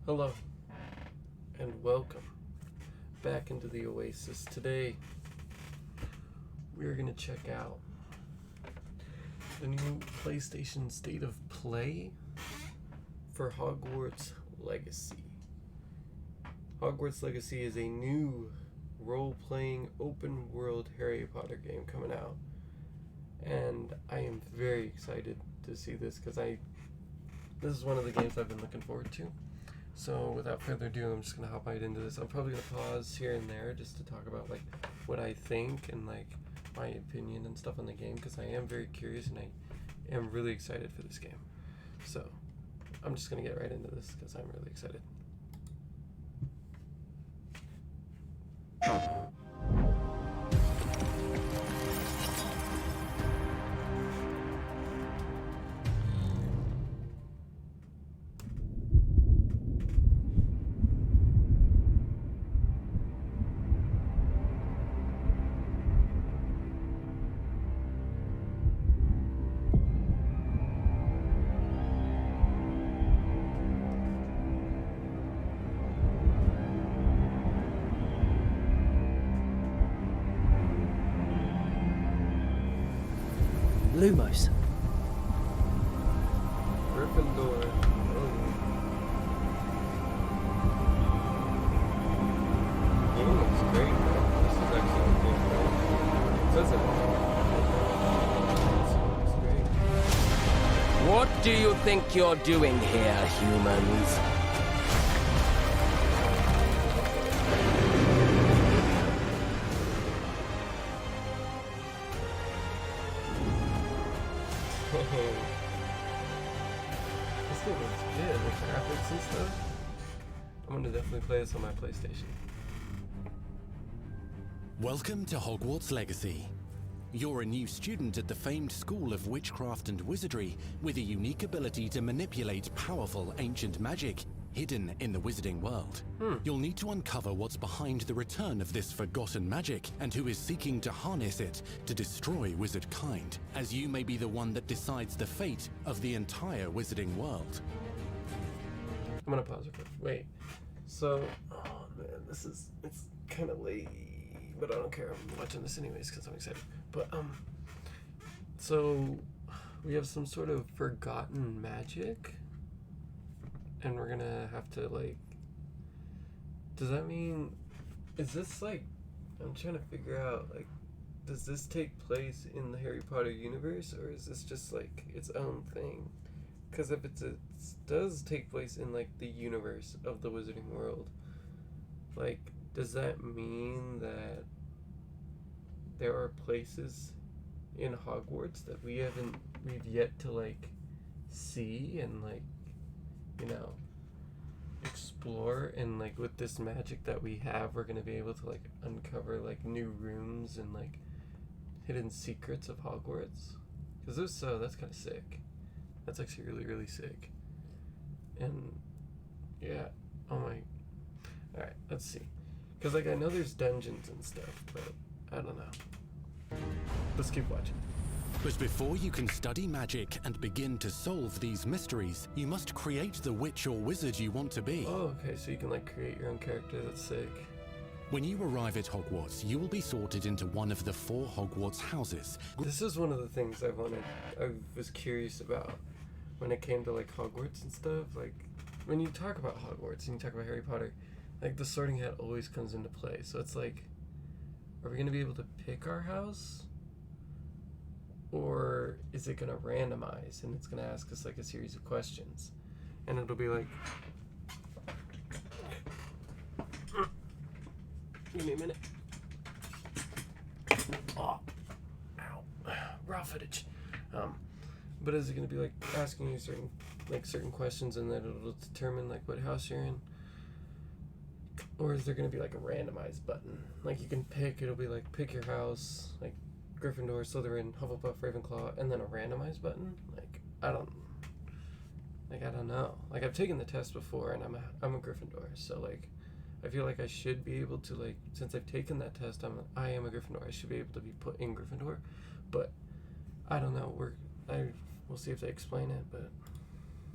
Hello, and welcome back into the Oasis. Today, we're going to check out the new PlayStation State of Play for Hogwarts Legacy. Hogwarts Legacy is a new role-playing open-world Harry Potter game coming out, and I am very excited to see this because this is one of the games I've been looking forward to. So without further ado, I'm just going to hop right into this. I'm probably going to pause here and there just to talk about what I think and my opinion and stuff on the game, because I am very curious and I am really excited for this game. So I'm just going to get right into this because I'm really excited. Lumos. Gryffindor. The game looks great, man. This is actually a good game. It says it looks great. What do you think you're doing here, humans? This game looks good, the graphics and stuff. I'm gonna definitely play this on my PlayStation. Welcome to Hogwarts Legacy. You're a new student at the famed School of Witchcraft and Wizardry with a unique ability to manipulate powerful ancient magic hidden in the wizarding world. You'll need to uncover what's behind the return of this forgotten magic and who is seeking to harness it to destroy wizard kind, as you may be the one that decides the fate of the entire wizarding world. I'm gonna pause it first. Wait. So, oh man, it's kind of late, but I don't care. I'm watching this anyways because I'm excited. But so we have some sort of forgotten magic, and we're gonna have to does that mean, is this I'm trying to figure out, does this take place in the Harry Potter universe, or is this just its own thing? Because if it does take place in the universe of the Wizarding World, does that mean that there are places in Hogwarts that we've yet to see and explore, and with this magic that we have, we're gonna be able to uncover new rooms and hidden secrets of Hogwarts? Because if so, that's kind of sick. That's actually really, really sick. And yeah, oh my. Alright, let's see. Because I know there's dungeons and stuff, but I don't know. Let's keep watching. But before you can study magic and begin to solve these mysteries, you must create the witch or wizard you want to be. Oh, okay, so you can create your own character. That's sick. When you arrive at Hogwarts, you will be sorted into one of the 4 Hogwarts houses. This is one of the things I was curious about when it came to Hogwarts and stuff. When you talk about Hogwarts and you talk about Harry Potter, the sorting hat always comes into play. So it's are we going to be able to pick our house? Or is it going to randomize and it's going to ask us a series of questions? And it'll be give me a minute. Oh, ow, raw footage. But is it going to be asking you certain questions, and then it'll determine what house you're in? Or is there going to be a randomized button? You can pick, it'll be pick your house, Gryffindor, Slytherin, Hufflepuff, Ravenclaw, and then a randomized button? I don't know. I've taken the test before, and I'm a Gryffindor, so I feel I should be able to since I've taken that test, I am a Gryffindor. I should be able to be put in Gryffindor, but I don't know. We'll see if they explain it, but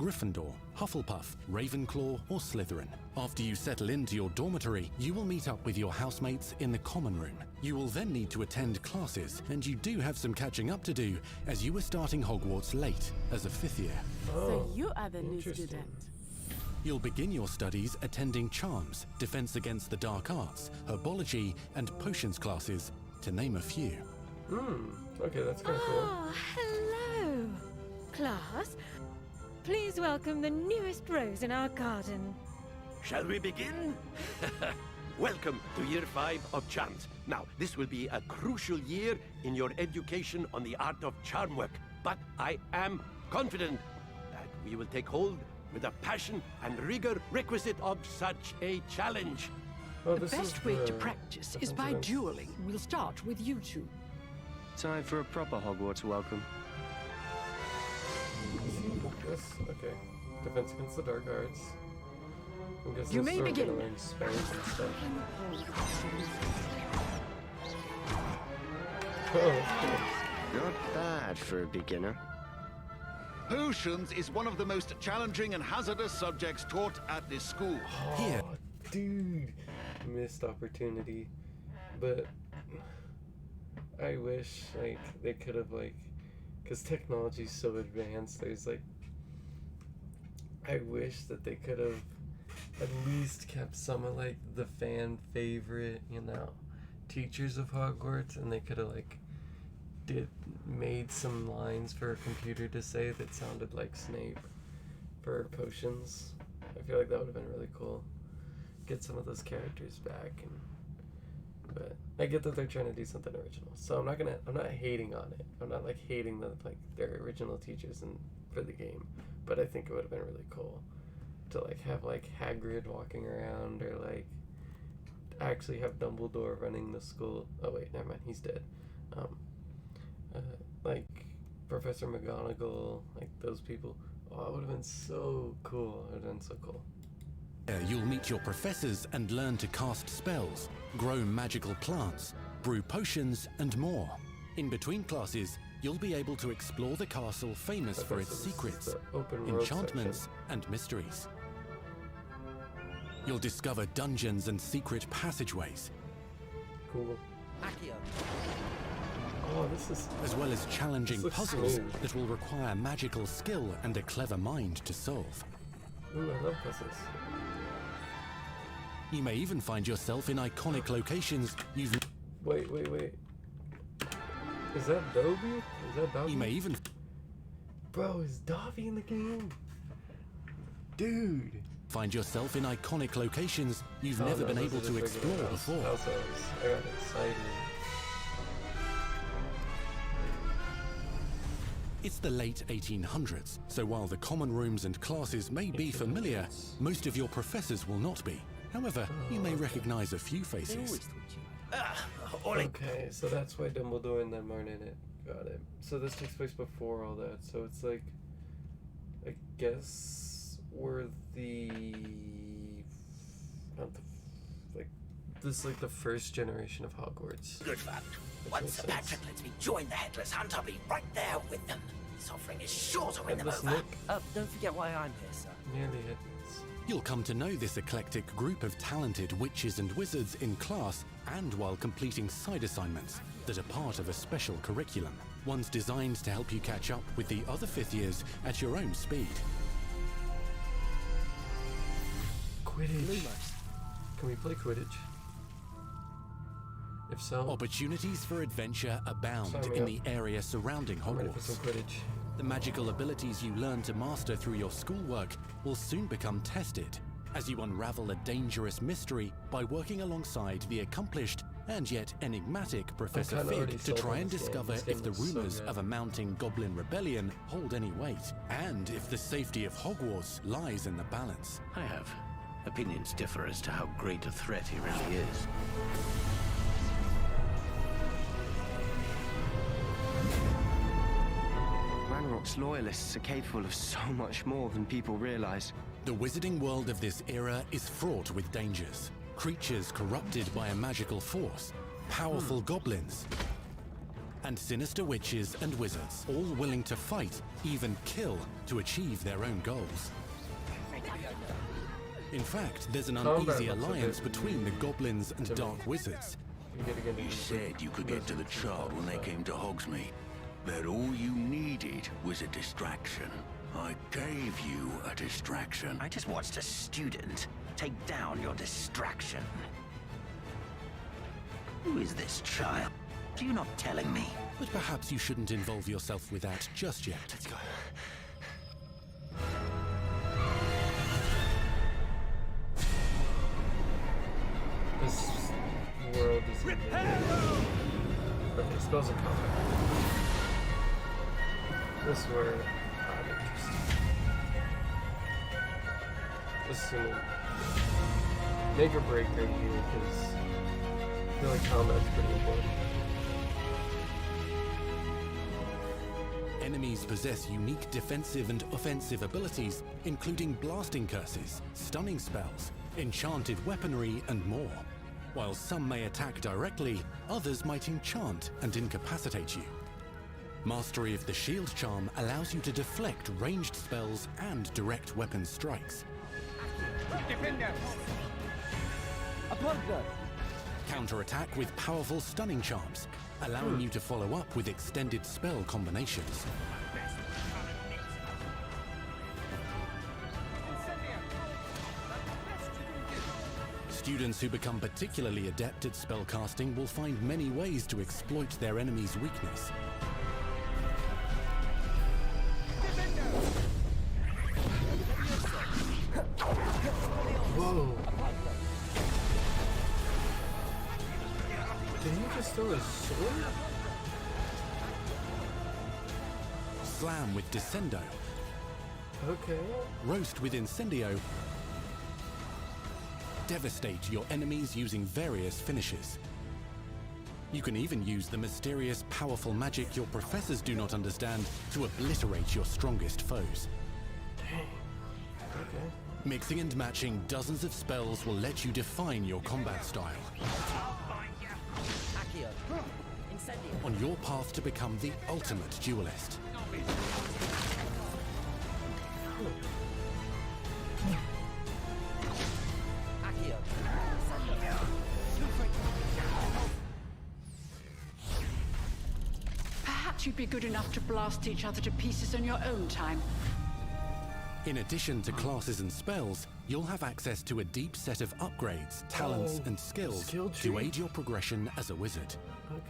Gryffindor, Hufflepuff, Ravenclaw, or Slytherin. After you settle into your dormitory, you will meet up with your housemates in the common room. You will then need to attend classes, and you do have some catching up to do, as you were starting Hogwarts late as a 5th year. So you are the new interesting. student. You'll begin your studies attending Charms, Defense Against the Dark Arts, Herbology, and Potions classes, to name a few. Okay, that's kind of cool. Oh, hello, class. Please welcome the newest rose in our garden. Shall we begin? Welcome to Year 5 of Charms. Now, this will be a crucial year in your education on the art of charm work, but I am confident that we will take hold with the passion and rigor requisite of such a challenge. Oh, The this is best way to the practice is Defense by Against- dueling. We'll start with you two. Time for a proper Hogwarts welcome. This, okay. Defense Against the Dark Arts. I'm guessing You this may is where we're begin. gonna learn spells and stuff. Oh, Not bad for a beginner. Potions is one of the most challenging and hazardous subjects taught at this school. Here, oh, dude, missed opportunity. But I wish like they could have because technology's so advanced. There's I wish that they could have at least kept some of the fan favorite, teachers of Hogwarts, and they could have made some lines for a computer to say that sounded like Snape for potions. I feel like that would have been really cool. Get some of those characters back, but I get that they're trying to do something original. So I'm not hating on it. I'm not hating their original teachers for the game, but I think it would have been really cool to have Hagrid walking around, or actually have Dumbledore running the school. Oh wait, never mind, he's dead. Professor McGonagall, those people. Oh, it would have been so cool. It would have been so cool. you'll meet your professors and learn to cast spells, grow magical plants, brew potions, and more. In between classes, you'll be able to explore the castle famous Okay, for its so this is secrets, the open world enchantments, and mysteries. You'll discover dungeons and secret passageways, Cool. Oh, this is. as well as challenging This looks puzzles smooth. that will require magical skill and a clever mind to solve. Ooh, I love puzzles. You may even find yourself in iconic locations you've... Wait. Is that Dobby? Is that Dobby? You may even... Bro, is Dobby in the game? Dude. find yourself in iconic locations you've Oh, never no, been those able are just to regular explore before. houses. I got excited. It's the late 1800s, so while the common rooms and classes may be familiar, most of your professors will not be. However, you may recognize a few faces. Okay, so that's why Dumbledore and them aren't in it. Got it. So this takes place before all that. So it's I guess we're this is the first generation of Hogwarts. Good fact. Which Once makes Sir sense. Patrick lets me join the Headless Hunt, I'll be right there with them. This offering is sure to win them Headless over. Nick, Don't forget why I'm here, sir. nearly headless. You'll come to know this eclectic group of talented witches and wizards in class and while completing side assignments that are part of a special curriculum. Ones designed to help you catch up with the other 5th years at your own speed. Quidditch. Can we play Quidditch? If so, Opportunities for adventure abound Sign me in up. the area surrounding I'm ready for some Hogwarts. Quidditch. The magical abilities you learn to master through your schoolwork will soon become tested as you unravel a dangerous mystery by working alongside the accomplished and yet enigmatic Professor kinda already Fig to sold try on and this game. discover This game if the looks so rumors good. of a mounting goblin rebellion hold any weight, and if the safety of Hogwarts lies in the balance. I have opinions differ as to how great a threat he really is. Ranrock's loyalists are capable of so much more than people realize. The wizarding world of this era is fraught with dangers. Creatures corrupted by a magical force, powerful goblins, and and sinister witches and wizards, all willing to fight, even kill, to achieve their own goals. In fact, there's an uneasy alliance between the goblins and dark wizards. You said you could get to the child when they came to Hogsmeade. That all you needed was a distraction. I gave you a distraction. I just watched a student take down your distraction. Who is this child? Are you not telling me? But perhaps you shouldn't involve yourself with that just yet. Let's go. This world is okay, spells and combat. This is where I'm interested. This is gonna make or break right here because I feel like combat's pretty important. Enemies possess unique defensive and offensive abilities, including blasting curses, stunning spells, enchanted weaponry, and more. While some may attack directly, others might enchant and incapacitate you. Mastery of the shield charm allows you to deflect ranged spells and direct weapon strikes. Defender! Counterattack with powerful stunning charms, allowing you to follow up with extended spell combinations. Students who become particularly adept at spellcasting will find many ways to exploit their enemy's weakness. Whoa! Did he just throw his sword? Slam with Descendo. Okay. Roast with Incendio. Devastate your enemies using various finishes. You can even use the mysterious, powerful magic your professors do not understand to obliterate your strongest foes. Dang. Okay. Mixing and matching dozens of spells will let you define your combat style. On your path to become the ultimate duelist. Perhaps you'd be good enough to blast each other to pieces on your own time. In addition to classes and spells, you'll have access to a deep set of upgrades, talents, and skills to aid your progression as a wizard.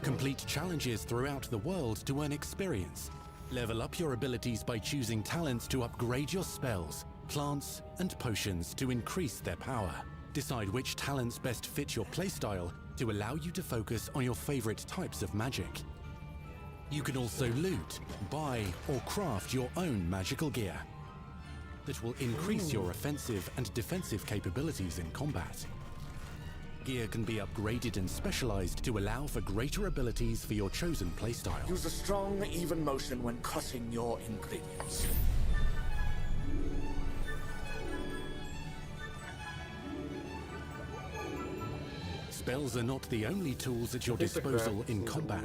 Complete challenges throughout the world to earn experience. Level up your abilities by choosing talents to upgrade your spells, plants, and potions to increase their power. Decide which talents best fit your playstyle to allow you to focus on your favorite types of magic. You can also loot, buy, or craft your own magical gear that will increase your offensive and defensive capabilities in combat. Gear can be upgraded and specialized to allow for greater abilities for your chosen playstyle. Use a strong, even motion when cutting your ingredients. Spells are not the only tools at your disposal in combat.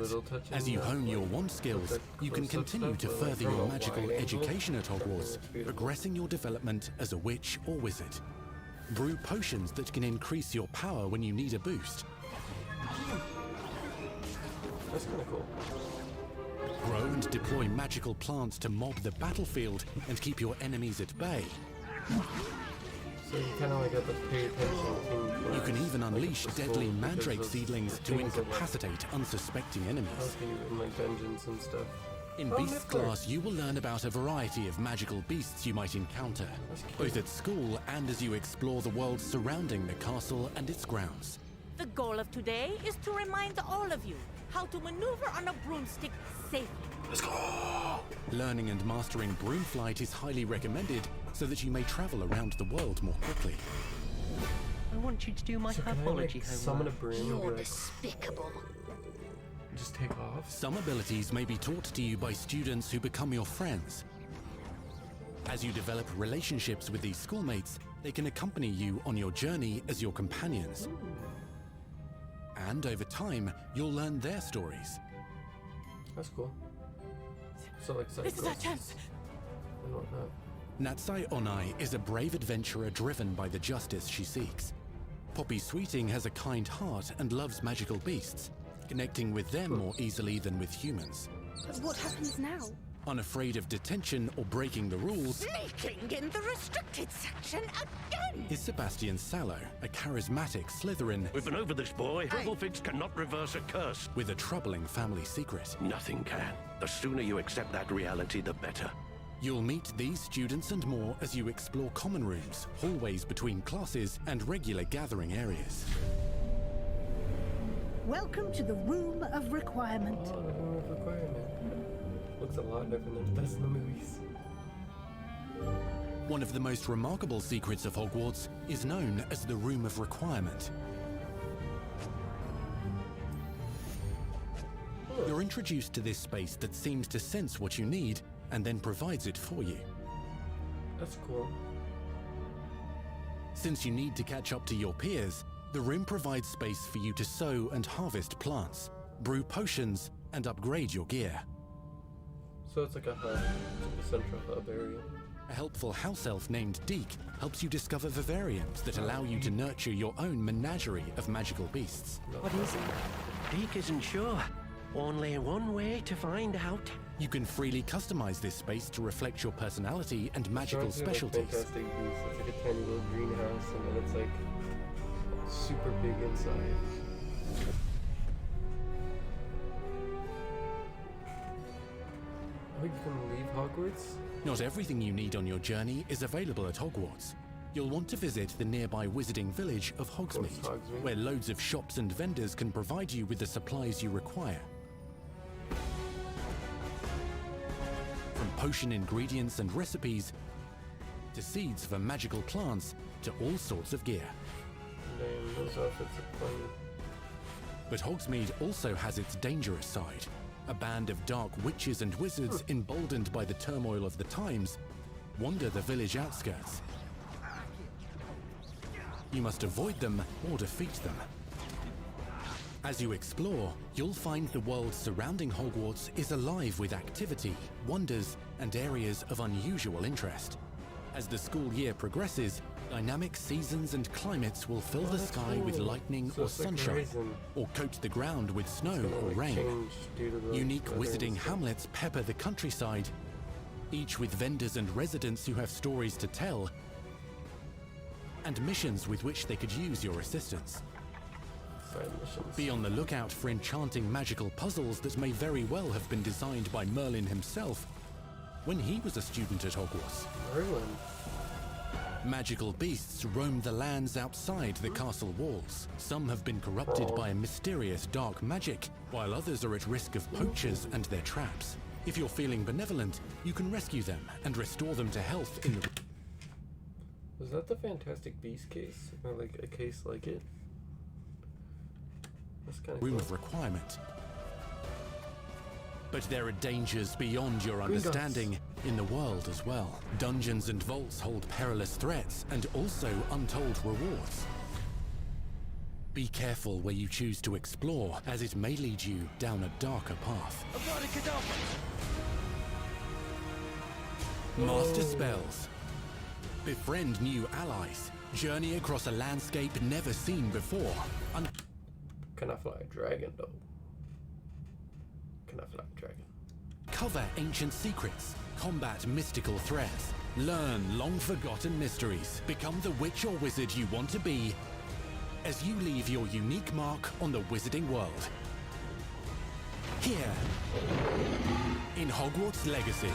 As you hone your wand skills, you can continue to further your magical education at Hogwarts, progressing your development as a witch or wizard. Brew potions that can increase your power when you need a boost. That's kind of cool. Grow and deploy magical plants to mob the battlefield and keep your enemies at bay. So you kind of like have to pay attention in You can even unleash deadly mandrake seedlings to incapacitate unsuspecting enemies. help you in like dungeons and stuff. In Beast class, you will learn about a variety of magical beasts you might encounter, both at school and as you explore the world surrounding the castle and its grounds. The goal of today is to remind all of you how to maneuver on a broomstick safely. Let's go! Learning and mastering broom flight is highly recommended so that you may travel around the world more quickly. I want you to do my herbology summon a broom and be like, Despicable. just take off? Some abilities may be taught to you by students who become your friends. As you develop relationships with these schoolmates, they can accompany you on your journey as your companions. And over time, you'll learn their stories. That's cool. So like side This is our quests chance. and whatnot. Natsai Onai is a brave adventurer driven by the justice she seeks. Poppy Sweeting has a kind heart and loves magical beasts, connecting with them more easily than with humans. But what happens now? Unafraid of detention or breaking the rules, Sneaking in the restricted section again! is Sebastian Sallow, a charismatic Slytherin We've been over this, boy. Hogwarts cannot reverse a curse. with a troubling family secret. Nothing can. The sooner you accept that reality, the better. You'll meet these students and more as you explore common rooms, hallways between classes, and regular gathering areas. Welcome to the Room of Requirement. Oh, the room of requirement. Looks a lot different than it does in the movies. One of the most remarkable secrets of Hogwarts is known as the Room of Requirement. You're introduced to this space that seems to sense what you need and then provides it for you. That's cool. Since you need to catch up to your peers, the room provides space for you to sow and harvest plants, brew potions, and upgrade your gear. So it's like a hub. It's like a central hub area. A helpful house elf named Deke helps you discover vivariums that allow you to nurture your own menagerie of magical beasts. What is it? Deke isn't sure. Only one way to find out. You can freely customize this space to reflect your personality and magical Sounds like specialties. Fantastic Beasts. It's like a tiny little greenhouse, and then it's like super big inside. Oh, you can leave Hogwarts? Not everything you need on your journey is available at Hogwarts. You'll want to visit the nearby wizarding village of Hogsmeade, where loads of shops and vendors can provide you with the supplies you require. From potion ingredients and recipes, to seeds for magical plants, to all sorts of gear. Damn, those outfits are funny. But Hogsmeade also has its dangerous side. A band of dark witches and wizards, emboldened by the turmoil of the times, wander the village outskirts. You must avoid them or defeat them. As you explore, you'll find the world surrounding Hogwarts is alive with activity, wonders, and areas of unusual interest. As the school year progresses, dynamic seasons and climates will fill the sky with lightning or sunshine, or coat the ground with snow or rain. Unique wizarding hamlets pepper the countryside, each with vendors and residents who have stories to tell, and missions with which they could use your assistance. Be on the lookout for enchanting magical puzzles that may very well have been designed by Merlin himself when he was a student at Hogwarts. Merlin? Magical beasts roam the lands outside the castle walls. Some have been corrupted by a mysterious dark magic, while others are at risk of poachers and their traps. If you're feeling benevolent, you can rescue them and restore them to health in the... Was that the Fantastic Beast case? Or like a case like it? That's kind of Room cool. of Requirement. But there are dangers beyond your understanding in the world as well. Dungeons and vaults hold perilous threats and also untold rewards. Be careful where you choose to explore, as it may lead you down a darker path. Master spells. Befriend new allies. Journey across a landscape never seen before. Can I fly a dragon though? Can I fly a dragon? Cover ancient secrets. Combat mystical threats. Learn long-forgotten mysteries. Become the witch or wizard you want to be as you leave your unique mark on the wizarding world. Here, in Hogwarts Legacy.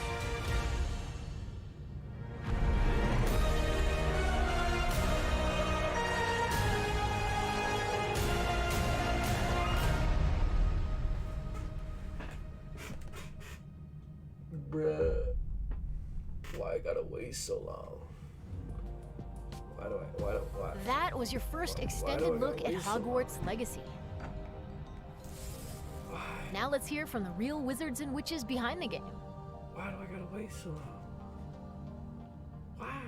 Bruh. Why I gotta wait so long? Why? That was your first extended look at Hogwarts Legacy. Now let's hear from the real wizards and witches behind the game. Why do I gotta wait so long? Why?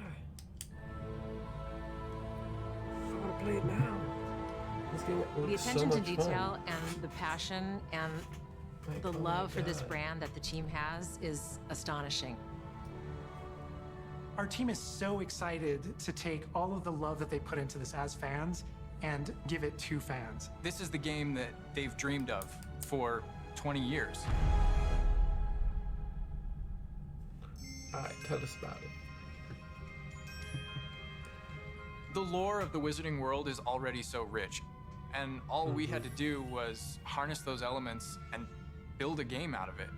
I wanna play it now. This game The looks attention so to much detail fun. and the passion and The love for this brand that the team has is astonishing. Our team is so excited to take all of the love that they put into this as fans and give it to fans. This is the game that they've dreamed of for 20 years. All right, tell us about it. The lore of the Wizarding World is already so rich, and all we had to do was harness those elements and build a game out of it.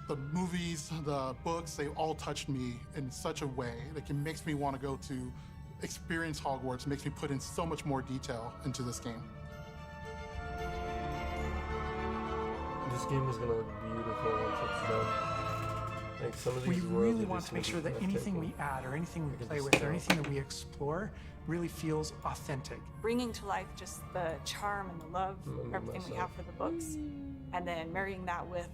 The movies, the books, they all touched me in such a way that it makes me want to go to experience Hogwarts, makes me put in so much more detail into this game. This game is gonna look beautiful once it's done. Like some of these we really want to make sure that anything we add or anything we play with or anything that we explore really feels authentic. Bringing to life just the charm and the love, everything we have for the books, and then marrying that with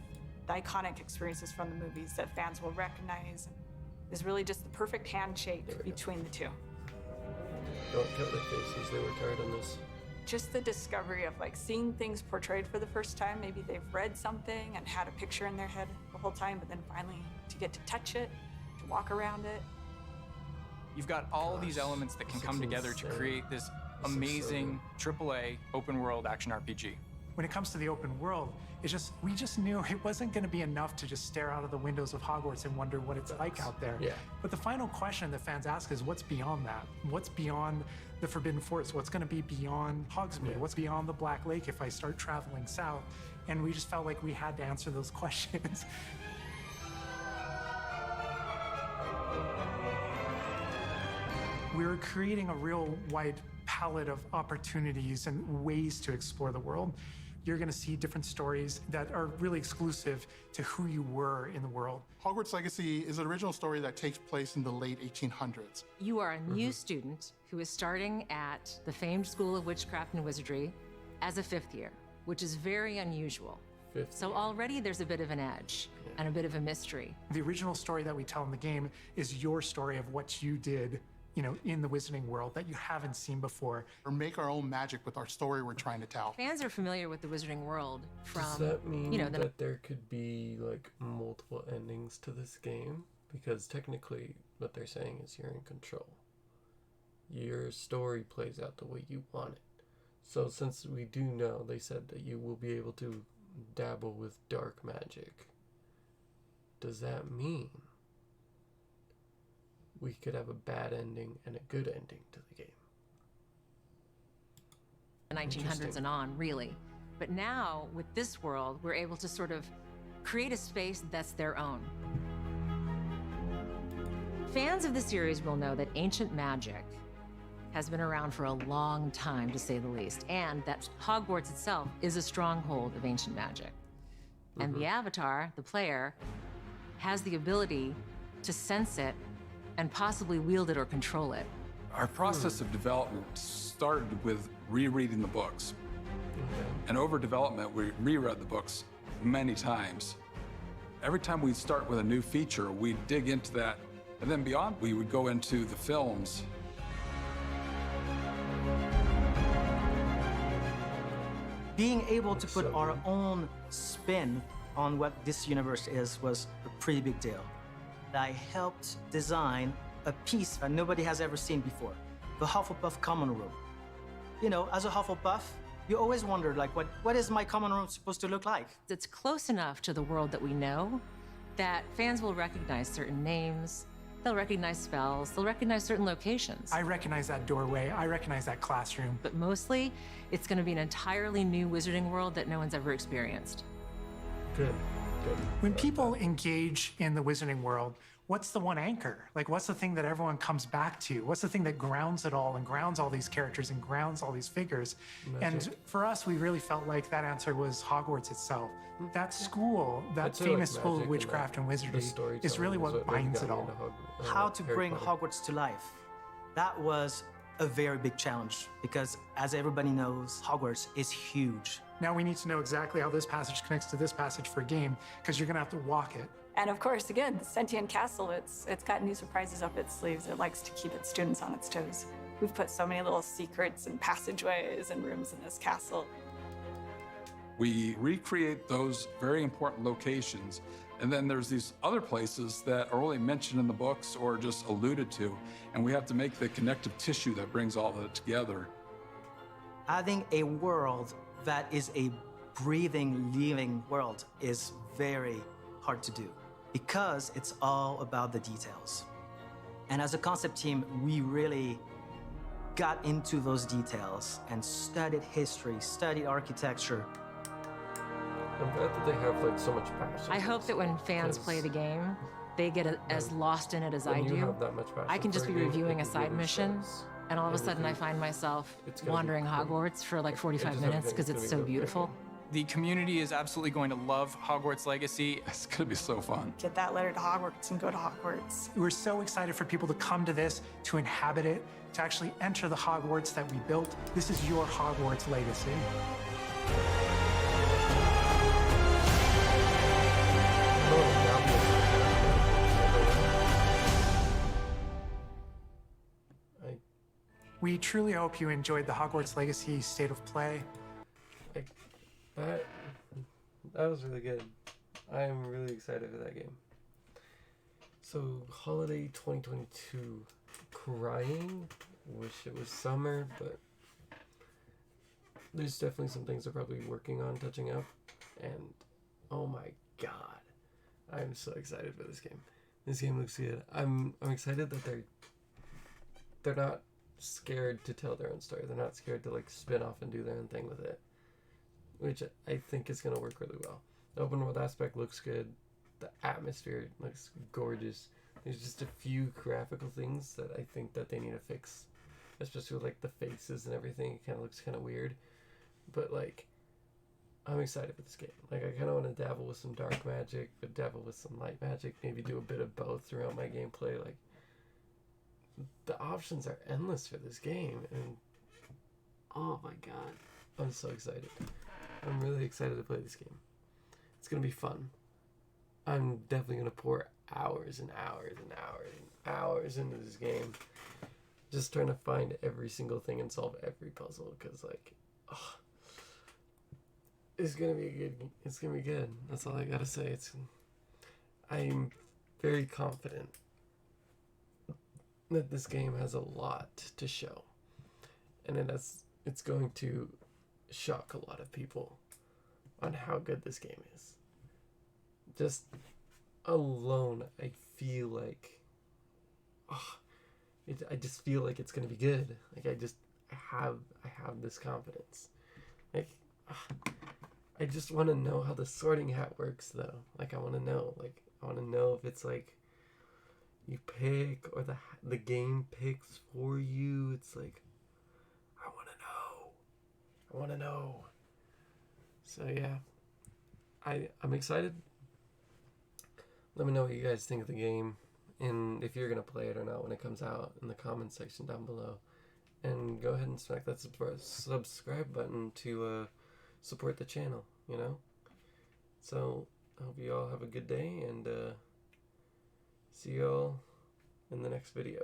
the iconic experiences from the movies that fans will recognize is really just the perfect handshake between the two. Don't cut their faces, they worked hard on this. Just the discovery of like seeing things portrayed for the first time. Maybe they've read something and had a picture in their head the whole time, but then finally to get to touch it, to walk around it. You've got all of these elements that can come together to create this amazing AAA open world action RPG. When it comes to the open world, we just knew it wasn't going to be enough to just stare out of the windows of Hogwarts and wonder what it's like out there. Yeah. But the final question that fans ask is, what's beyond that? What's beyond the Forbidden Forest? What's going to be beyond Hogsmeade? What's beyond the Black Lake if I start traveling south? And we just felt like we had to answer those questions. We were creating a real wide palette of opportunities and ways to explore the world. You're going to see different stories that are really exclusive to who you were in the world. Hogwarts Legacy is an original story that takes place in the late 1800s. You are a new student who is starting at the famed School of Witchcraft and Wizardry as a 5th year, which is very unusual. So already there's a bit of an edge and a bit of a mystery. The original story that we tell in the game is your story of what you did, in the Wizarding World that you haven't seen before. Or make our own magic with our story we're trying to tell. Fans are familiar with the Wizarding World from, Does that mean that there could be like multiple endings to this game? Because technically what they're saying is you're in control. Your story plays out the way you want it. So since we do know, they said that you will be able to dabble with dark magic. Does that mean we could have a bad ending and a good ending to the game? The 1900s and on, really. But now, with this world, we're able to sort of create a space that's their own. Fans of the series will know that ancient magic has been around for a long time, to say the least, and that Hogwarts itself is a stronghold of ancient magic. And the Avatar, the player, has the ability to sense it and possibly wield it or control it. Our process of development started with rereading the books. And over development, we reread the books many times. Every time we'd start with a new feature, we'd dig into that. And then beyond, we would go into the films. Being able to put our own spin on what this universe is was a pretty big deal. I helped design a piece that nobody has ever seen before, the Hufflepuff common room. As a Hufflepuff, you always wondered, what is my common room supposed to look like? It's close enough to the world that we know that fans will recognize certain names, they'll recognize spells, they'll recognize certain locations. I recognize that doorway, I recognize that classroom. But mostly, it's going to be an entirely new Wizarding World that no one's ever experienced. Good. When people engage in the Wizarding World, what's the one anchor? What's the thing that everyone comes back to? What's the thing that grounds it all and grounds all these characters and grounds all these figures? Magic. And for us, we really felt like that answer was Hogwarts itself. That school, that famous School of Witchcraft and Wizardry is really what binds it all. How to bring Hogwarts to life. That was a very big challenge because, as everybody knows, Hogwarts is huge. Now we need to know exactly how this passage connects to this passage for a game, because you're gonna have to walk it. And of course, again, the Sentient Castle, it's got new surprises up its sleeves. It likes to keep its students on its toes. We've put so many little secrets and passageways and rooms in this castle. We recreate those very important locations, and then there's these other places that are only mentioned in the books or just alluded to, and we have to make the connective tissue that brings all of it together. Having a world that is a breathing, living world is very hard to do because it's all about the details. And as a concept team, we really got into those details and studied history, studied architecture. I'm glad that they have like so much passion. I hope that when fans play the game, they get as lost in it as I do. Have that much passion I can just be reviewing a side mission, and all of a sudden I find myself wandering Hogwarts for like 45 minutes because it's so beautiful. The community is absolutely going to love Hogwarts Legacy. It's going to be so fun. Get that letter to Hogwarts and go to Hogwarts. We're so excited for people to come to this, to inhabit it, to actually enter the Hogwarts that we built. This is your Hogwarts legacy. We truly hope you enjoyed the Hogwarts Legacy State of Play. That was really good. I am really excited for that game. So, holiday 2022. Crying. Wish it was summer, but there's definitely some things they're probably working on touching up. And oh my god, I'm so excited for this game. This game looks good. I'm excited that they're not scared to tell their own story. They're not scared to like spin off and do their own thing with it, which I think is going to work really well. The open world aspect looks good. The atmosphere looks gorgeous. There's just a few graphical things that I think that they need to fix, especially with like the faces and everything. It kind of looks kind of weird, but like I'm excited for this game. Like I kind of want to dabble with some dark magic, but dabble with some light magic. Maybe do a bit of both throughout my gameplay. Like the options are endless for this game, and oh my god, I'm so excited. I'm really excited to play this game. It's gonna be fun. I'm definitely gonna pour hours and hours and hours and hours into this game, just trying to find every single thing and solve every puzzle. Cause like, oh, it's gonna be good. It's gonna be good. That's all I gotta say. I'm very confident that this game has a lot to show, and it's going to shock a lot of people on how good this game is. Just alone, I feel like I just feel like it's gonna be good. Like I have this confidence. Like I just want to know how the sorting hat works though. Like I want to know if it's like you pick or the game picks for you. It's like I want to know. So yeah, I'm excited. Let me know what you guys think of the game, and if you're gonna play it or not when it comes out in the comments section down below. And go ahead and smack that subscribe button to support the channel, you know? So I hope you all have a good day, and see you all in the next video.